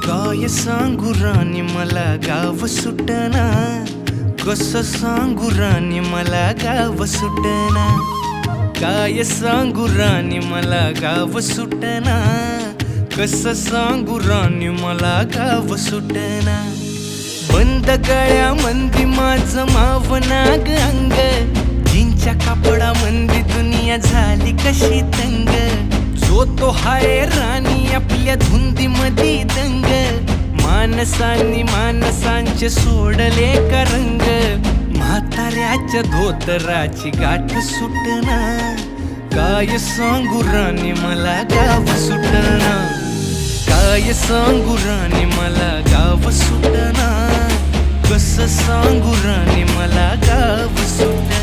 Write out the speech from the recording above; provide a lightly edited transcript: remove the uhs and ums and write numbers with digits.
काय सांगू राणी मला गाव सुटना, कसं सांगू राणी मला गाव सुटना. काय सांगू राणी मला गाव सुटना, कसं सांगू राणी मला गाव सुटना. बंद गळ्यामंदी माझं मावनाग अंग, जीनच्या कापडामंदी दुनिया झाली कशी तंग. जो तो हाय राणी आपल्या धुंदीमधी दंग, माणसांनी माणसांचे सोडले का रंग. म्हाताऱ्याच्या धोतराची गाठ सुटना, काय सांगू राणी मला गाव सुटना. काय सांगू राणी मला गाव सुटना, कसं सांगू राणी मला गाव सुटना.